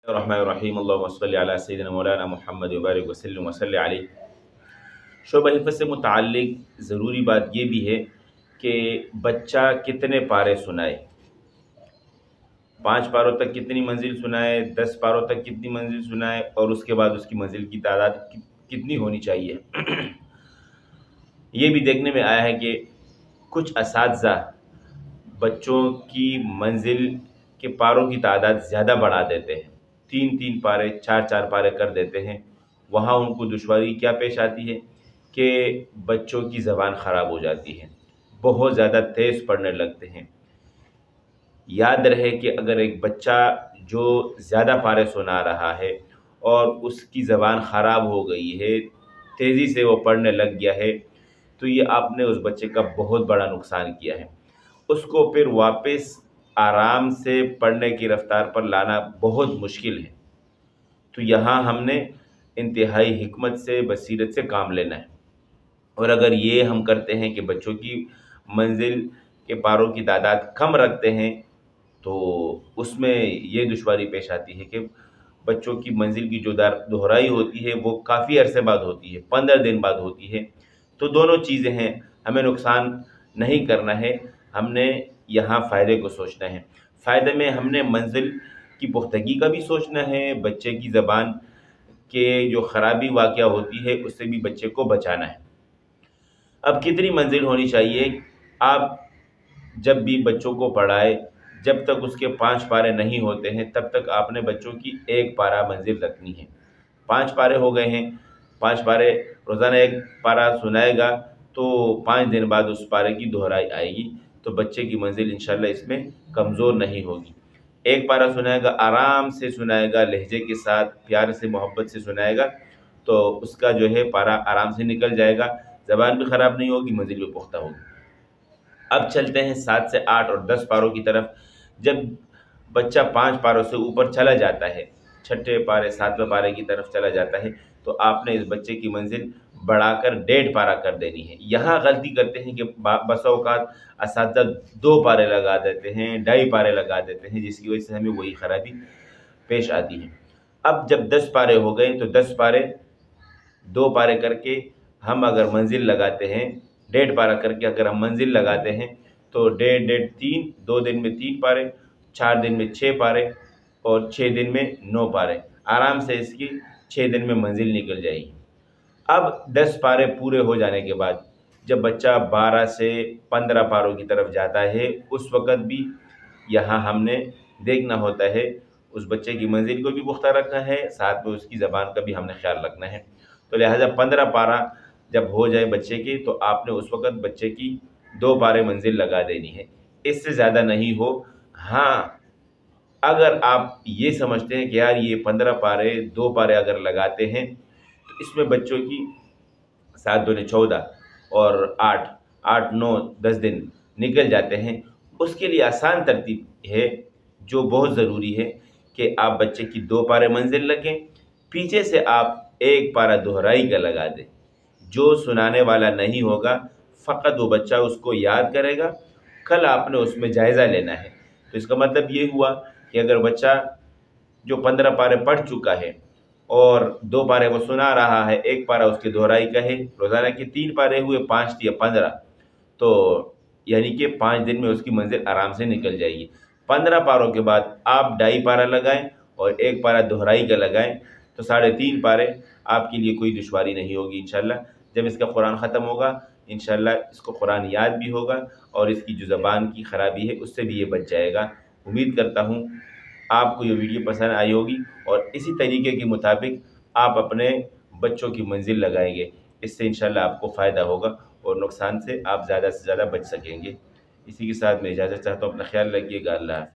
الرحمن الرحیم اللہم صلی علی سیدنا مولانا محمد وبارک وسلم وصلی علیہ۔ شعبہ حفظ سے متعلق ضروری بات یہ بھی ہے کہ بچہ کتنے پارے سنائے، 5 پاروں تک کتنی منزل سنائے، 10 پاروں تک کتنی منزل سنائے، اور اس کے بعد اس کی منزل کی تعداد کتنی ہونی چاہیے۔ یہ بھی دیکھنے میں آیا ہے کہ کچھ اساتذہ بچوں کی منزل کے پاروں کی تعداد زیادہ بڑھا دیتے ہیں، 3 پارے 4 پارے کر دیتے ہیں۔ وہاں ان کو دشواری کیا پیش آتی ہے کہ بچوں کی زبان خراب ہو جاتی ہے، بہت زیادہ تیز پڑھنے لگتے ہیں۔ یاد رہے کہ اگر ایک بچہ جو زیادہ پارے سنا رہا ہے اور اس کی زبان خراب ہو گئی ہے، تیزی سے وہ پڑھنے لگ گیا ہے، تو یہ آپ نے اس بچے کا بہت بڑا نقصان کیا ہے۔ اس کو پھر واپس آرام سے پڑھنے کی رفتار پر لانا بہت مشکل ہے۔ تو یہاں ہم نے انتہائی حکمت سے، بصیرت سے کام لینا ہے، اور اگر یہ ہم کرتے ہیں کہ بچوں کی منزل کے پاروں کی تعداد کم رکھتے ہیں تو اس میں یہ دشواری پیش آتی ہے کہ بچوں کی منزل کی جو دہرائی ہوتی ہے وہ کافی عرصے بعد ہوتی ہے، 15 دن بعد ہوتی ہے۔ تو دونوں چیزیں ہیں، ہمیں نقصان نہیں کرنا ہے، ہم نے یہاں فائدے کو سوچنا ہے۔ فائدے میں ہم نے منزل کی پختگی کا بھی سوچنا ہے، بچے کی زبان کے جو خرابی واقعہ ہوتی ہے اس سے بھی بچے کو بچانا ہے۔ اب کتنی منزل ہونی چاہیے؟ آپ جب بھی بچوں کو پڑھائے، جب تک اس کے 5 پارے نہیں ہوتے ہیں تب تک آپ نے بچوں کی 1 پارہ منزل رکھنی ہے۔ 5 پارے ہو گئے ہیں، 5 پارے روزانہ 1 پارہ سنائے گا تو 5 دن بعد اس پارے کی دہرائی آئے گی، تو بچے کی منزل انشاءاللہ اس میں کمزور نہیں ہوگی۔ 1 پارہ سنائے گا، آرام سے سنائے گا، لہجے کے ساتھ پیار سے محبت سے سنائے گا، تو اس کا جو ہے پارہ آرام سے نکل جائے گا، زبان بھی خراب نہیں ہوگی، منزل بھی پختہ ہوگی۔ اب چلتے ہیں 7 سے 8 اور 10 پاروں کی طرف۔ جب بچہ 5 پاروں سے اوپر چلا جاتا ہے، 6 پارے 7ویں پارے کی طرف چلا جاتا ہے، تو آپ نے اس بچے کی منزل بڑھا کر 1.5 پارہ کر دینی ہے۔ یہاں غلطی کرتے ہیں کہ بسا اوقات اساتذہ 2 پارے لگا دیتے ہیں، 2.5 پارے لگا دیتے ہیں، جس کی وجہ سے ہمیں وہی خرابی پیش آتی ہے۔ اب جب 10 پارے ہو گئے تو 10 پارے 2 پارے کر کے ہم اگر منزل لگاتے ہیں، 1.5 پارہ کر کے اگر ہم منزل لگاتے ہیں تو 1.5 3، 2 دن میں 3 پارے، 4 دن میں 6 پارے، اور 6 دن میں 9 پارے، آرام سے اس کی 6 دن میں منزل نکل جائے گی۔ اب 10 پارے پورے ہو جانے کے بعد جب بچہ 12 سے 15 پاروں کی طرف جاتا ہے، اس وقت بھی یہاں ہم نے دیکھنا ہوتا ہے، اس بچے کی منزل کو بھی پختہ رکھنا ہے، ساتھ میں اس کی زبان کا بھی ہم نے خیال رکھنا ہے۔ تو لہٰذا 15 پارہ جب ہو جائے بچے کی تو آپ نے اس وقت بچے کی 2 پارے منزل لگا دینی ہے، اس سے زیادہ نہیں ہو۔ ہاں، اگر آپ یہ سمجھتے ہیں کہ یار یہ 15 پارے 2 پارے اگر لگاتے ہیں تو اس میں بچوں کی 7 دونے 14 اور 8 9 10 دن نکل جاتے ہیں، اس کے لیے آسان ترتیب ہے جو بہت ضروری ہے کہ آپ بچے کی 2 پارے منزل لگیں، پیچھے سے آپ 1 پارہ دہرائی کا لگا دیں۔ جو سنانے والا نہیں ہوگا فقط وہ بچہ اس کو یاد کرے گا، کل آپ نے اس میں جائزہ لینا ہے۔ تو اس کا مطلب یہ ہوا کہ اگر بچہ جو 15 پارے پڑھ چکا ہے اور 2 پارے وہ سنا رہا ہے، 1 پارہ اس کی دہرائی کا ہے، روزانہ کے 3 پارے ہوئے، 5 یا 15، تو یعنی کہ 5 دن میں اس کی منزل آرام سے نکل جائے گی۔ 15 پاروں کے بعد آپ 2.5 پارہ لگائیں اور 1 پارہ دہرائی کا لگائیں، تو 3.5 پارے آپ کے لیے کوئی دشواری نہیں ہوگی انشاءاللہ۔ جب اس کا قرآن ختم ہوگا انشاءاللہ اس کو قرآن یاد بھی ہوگا، اور اس کی جو زبان کی خرابی ہے اس سے بھی یہ بچ جائے گا۔ امید کرتا ہوں آپ کو یہ ویڈیو پسند آئی ہوگی، اور اسی طریقے کے مطابق آپ اپنے بچوں کی منزل لگائیں گے، اس سے انشاءاللہ آپ کو فائدہ ہوگا اور نقصان سے آپ زیادہ سے زیادہ بچ سکیں گے۔ اسی کے ساتھ میں اجازت چاہتا ہوں، اپنا خیال رکھیے گا، اللہ حافظ۔